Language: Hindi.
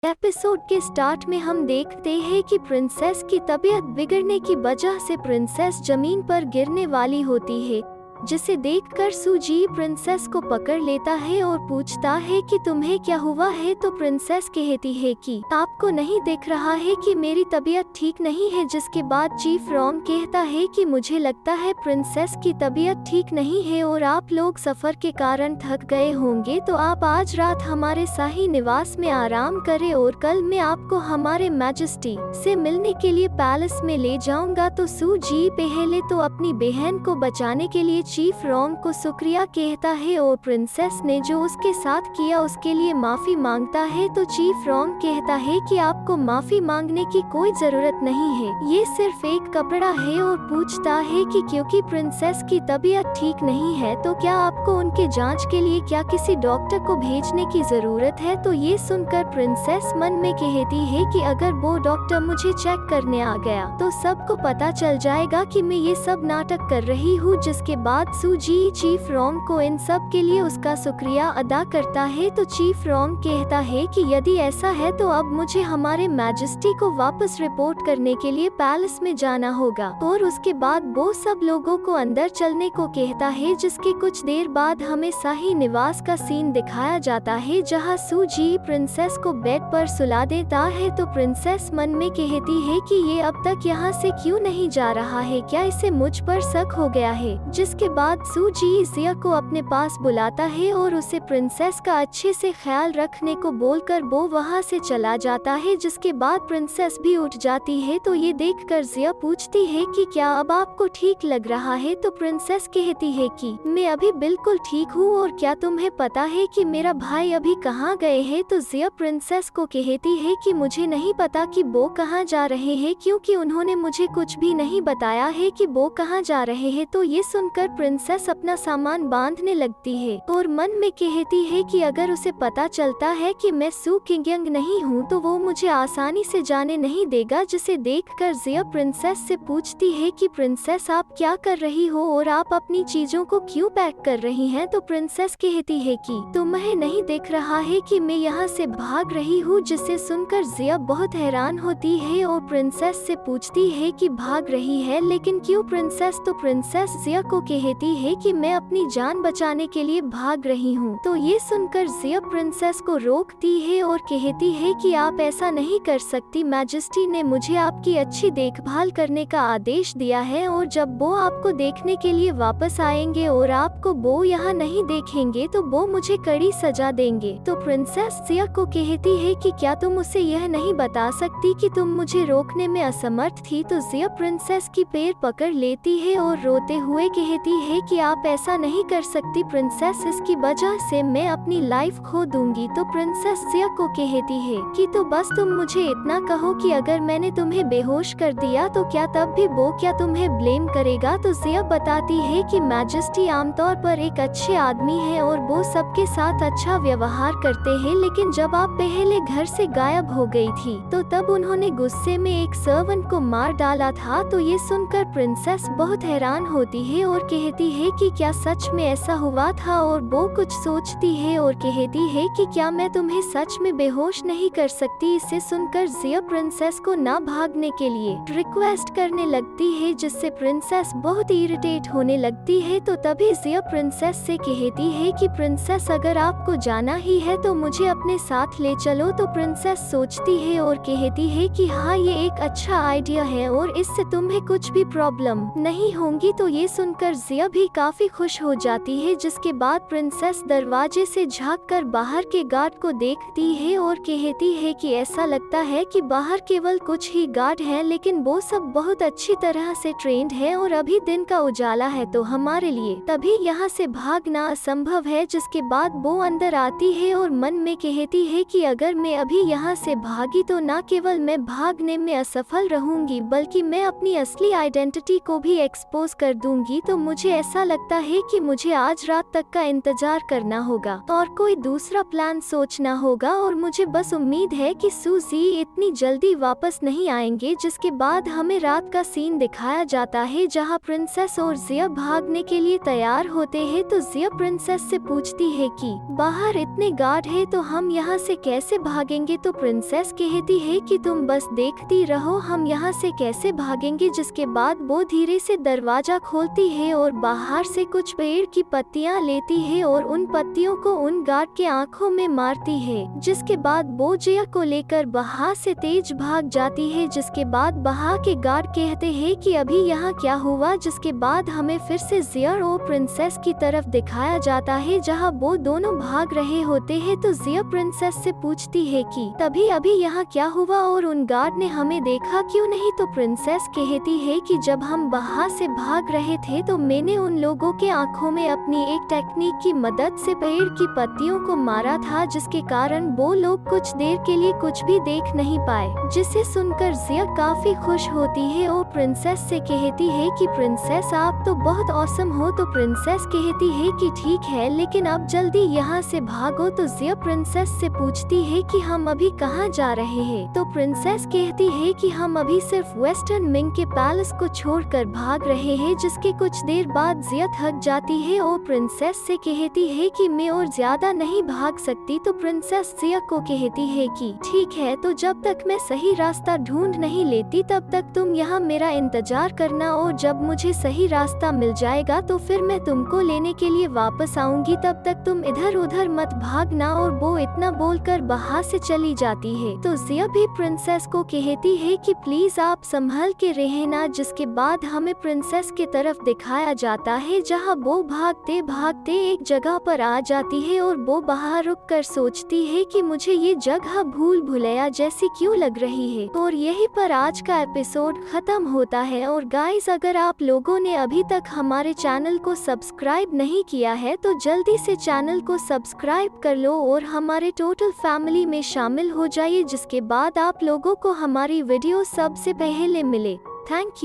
एपिसोड के स्टार्ट में हम देखते हैं कि प्रिंसेस की तबीयत बिगड़ने की वजह से प्रिंसेस जमीन पर गिरने वाली होती है, जिसे देखकर सूजी प्रिंसेस को पकड़ लेता है और पूछता है कि तुम्हें क्या हुआ है। तो प्रिंसेस कहती है कि आपको नहीं दिख रहा है कि मेरी तबीयत ठीक नहीं है। जिसके बाद चीफ रॉन्ग कहता है कि मुझे लगता है प्रिंसेस की तबीयत ठीक नहीं है और आप लोग सफर के कारण थक गए होंगे, तो आप आज रात हमारे शाही निवास में आराम करें और कल मैं आपको हमारे मैजेस्टी से मिलने के लिए पैलेस में ले जाऊंगा। तो सूजी पहले तो अपनी बहन को बचाने के लिए चीफ रॉन्ग को शुक्रिया कहता है और प्रिंसेस ने जो उसके साथ किया उसके लिए माफी मांगता है। तो चीफ रॉन्ग कहता है कि आपको माफी मांगने की कोई जरूरत नहीं है, ये सिर्फ एक कपड़ा है, और पूछता है कि क्योंकि प्रिंसेस की तबीयत ठीक नहीं है तो क्या आपको उनके जांच के लिए क्या किसी डॉक्टर को भेजने की जरूरत है। तो ये सुनकर प्रिंसेस मन में कहती है कि अगर वो डॉक्टर मुझे चेक करने आ गया तो सबको पता चल जाएगा कि मैं ये सब नाटक कर रही हूँ। जिसके बाद सूजी चीफ रॉन्ग को इन सब के लिए उसका शुक्रिया अदा करता है। तो चीफ रॉन्ग कहता है कि यदि ऐसा है तो अब मुझे हमारे मैजेस्टी को वापस रिपोर्ट करने के लिए पैलेस में जाना होगा, और उसके बाद वो सब लोगों को अंदर चलने को कहता है। जिसके कुछ देर बाद हमें शाही निवास का सीन दिखाया जाता है, जहाँ सूजी प्रिंसेस को बेड पर सुला देता है। तो प्रिंसेस मन में कहती है कि ये अब तक यहाँ से क्यों नहीं जा रहा है, क्या इसे मुझ पर शक हो गया है। जिसके बाद सूजी जिया को अपने पास बुलाता है और उसे प्रिंसेस का अच्छे से ख्याल रखने को बोलकर वो वहाँ से चला जाता है। जिसके बाद प्रिंसेस भी उठ जाती है। तो ये देखकर जिया पूछती है कि क्या अब आपको ठीक लग रहा है। तो प्रिंसेस कहती है कि मैं अभी बिल्कुल ठीक हूँ, और क्या तुम्हें पता है कि मेरा भाई अभी कहाँ गए हैं। तो जिया प्रिंसेस को कहती है कि मुझे नहीं पता कि वो कहाँ जा रहे हैं, क्योंकि उन्होंने मुझे कुछ भी नहीं बताया है कि वो कहाँ जा रहे हैं। तो ये सुनकर प्रिंसेस अपना सामान बांधने लगती है और मन में कहती है कि अगर उसे पता चलता है कि मैं सू किंग नहीं हूँ तो वो मुझे आसानी से जाने नहीं देगा। जिसे देखकर जिया प्रिंसेस से पूछती है कि प्रिंसेस आप क्या कर रही हो और आप अपनी चीजों को क्यों पैक कर रही हैं। तो प्रिंसेस कहती है कि तुम्हें नहीं दिख रहा है कि मैं यहाँ से भाग रही हूँ। जिसे सुनकर जिया बहुत हैरान होती है और प्रिंसेस से पूछती है कि भाग रही है लेकिन क्यों प्रिंसेस। तो प्रिंसेस जिया को कहती है कि मैं अपनी जान बचाने के लिए भाग रही हूँ। तो ये सुनकर जिया प्रिंसेस को रोकती है और कहती है कि आप ऐसा नहीं कर सकती, मैजेस्टी ने मुझे आपकी अच्छी देखभाल करने का आदेश दिया है, और जब वो आपको देखने के लिए वापस आएंगे और आपको वो यहाँ नहीं देखेंगे तो वो मुझे कड़ी सजा देंगे। तो प्रिंसेस जिया को कहती है कि क्या तुम उसे यह नहीं बता सकती कि तुम मुझे रोकने में असमर्थ थी। तो जिया प्रिंसेस की पैर पकड़ लेती है और रोते हुए कहती है कि आप ऐसा नहीं कर सकती प्रिंसेस, इसकी वजह से मैं अपनी लाइफ खो दूंगी। तो प्रिंसेस जिया को कहती है कि तो बस तुम मुझे इतना कहो कि अगर मैंने तुम्हें बेहोश कर दिया तो क्या तब भी वो क्या तुम्हें ब्लेम करेगा। तो जिया बताती है कि मैजेस्टी आमतौर पर एक अच्छे आदमी है और वो सबके साथ अच्छा व्यवहार करते हैं, लेकिन जब आप पहले घर से गायब हो गई थी तो तब उन्होंने गुस्से में एक सर्वेंट को मार डाला था। तो ये सुनकर प्रिंसेस बहुत हैरान होती है और कहती है कि क्या सच में ऐसा हुआ था, और वो कुछ सोचती है और कहती है कि क्या मैं तुम्हें सच में बेहोश नहीं कर सकती। इसे सुनकर जिया प्रिंसेस को ना भागने के लिए रिक्वेस्ट करने लगती है, जिससे प्रिंसेस बहुत इरिटेट होने लगती है। तो तभी जिया प्रिंसेस से कहती है कि प्रिंसेस अगर आपको जाना ही है तो मुझे अपने साथ ले चलो। तो प्रिंसेस सोचती है और कहती है कि हाँ ये एक अच्छा आइडिया है और इससे तुम्हें कुछ भी प्रॉब्लम नहीं होंगी। तो ये सुनकर जिया भी काफी खुश हो जाती है। जिसके बाद प्रिंसेस दरवाजे से झांककर बाहर के गार्ड को देखती है और कहती है कि ऐसा लगता है कि बाहर केवल कुछ ही गार्ड हैं, लेकिन वो सब बहुत अच्छी तरह से ट्रेंड है और अभी दिन का उजाला है तो हमारे लिए तभी यहाँ से भागना असंभव है। जिसके बाद वो अंदर आती है और मन में कहती है कि अगर मैं अभी यहाँ से भागी तो न केवल मैं भागने में असफल रहूंगी बल्कि मैं अपनी असली आइडेंटिटी को भी एक्सपोज कर दूंगी। तो मुझे मुझे ऐसा लगता है कि मुझे आज रात तक का इंतजार करना होगा और कोई दूसरा प्लान सोचना होगा, और मुझे बस उम्मीद है कि सूजी इतनी जल्दी वापस नहीं आएंगे। जिसके बाद हमें रात का सीन दिखाया जाता है जहां प्रिंसेस और जिया भागने के लिए तैयार होते हैं। तो जिया प्रिंसेस से पूछती है कि बाहर इतने गार्ड है तो हम यहाँ से कैसे भागेंगे। तो प्रिंसेस कहती है कि तुम बस देखती रहो, हम यहाँ से कैसे भागेंगे। जिसके बाद वो धीरे से दरवाजा खोलती है और बाहर से कुछ पेड़ की पत्तियाँ लेती है और उन पत्तियों को उन गार्ड के आंखों में मारती है। जिसके बाद वो जिया को लेकर बाहर से तेज भाग जाती है। जिसके बाद बाहर के गार्ड कहते हैं कि अभी यहाँ क्या हुआ। जिसके बाद हमें फिर से जिया और प्रिंसेस की तरफ दिखाया जाता है जहाँ वो दोनों भाग रहे होते हैं। तो जिया प्रिंसेस से पूछती है कि तभी अभी यहाँ क्या हुआ और उन गार्ड ने हमें देखा क्यों नहीं। तो प्रिंसेस कहती है कि जब हम बाहर से भाग रहे थे तो मैंने उन लोगों के आंखों में अपनी एक टेक्निक की मदद से पेड़ की पत्तियों को मारा था, जिसके कारण वो लोग कुछ देर के लिए कुछ भी देख नहीं पाए। जिसे सुनकर जिया काफी खुश होती है और प्रिंसेस से कहती है कि प्रिंसेस आप तो बहुत औसम हो। तो प्रिंसेस कहती है कि ठीक है, लेकिन अब जल्दी यहाँ से भागो। तो जिया प्रिंसेस से पूछती है कि हम अभी कहाँ जा रहे हैं। तो प्रिंसेस कहती है कि हम अभी सिर्फ वेस्टर्न मिंग के पैलेस को छोड़कर भाग रहे हैं। जिसके कुछ देर बाद जिया थक जाती है और प्रिंसेस से कहती है कि मैं और ज्यादा नहीं भाग सकती। तो प्रिंसेस जिया को कहती है कि ठीक है, तो जब तक मैं सही रास्ता ढूंढ नहीं लेती तब तक तुम यहाँ मेरा इंतजार करना, और जब मुझे सही रास्ता मिल जाएगा तो फिर मैं तुमको लेने के लिए वापस आऊंगी। तब तक तुम इधर उधर मत भागना। और वो इतना बोलकर बाहर से चली जाती है। तो जिया भी प्रिंसेस को कहती है कि प्लीज आप संभल के रहना। जिसके बाद हमें प्रिंसेस की तरफ दिखाया जाता है जहाँ वो भागते भागते एक जगह पर आ जाती है और वो बाहर रुक कर सोचती है कि मुझे ये जगह भूल भुलैया जैसी क्यों लग रही है। और यहीं पर आज का एपिसोड खत्म होता है। और गाइस, अगर आप लोगों ने अभी तक हमारे चैनल को सब्सक्राइब नहीं किया है तो जल्दी से चैनल को सब्सक्राइब कर लो और हमारे टोटल फैमिली में शामिल हो जाइए, जिसके बाद आप लोगों को हमारी वीडियो सबसे पहले मिले। Thank you.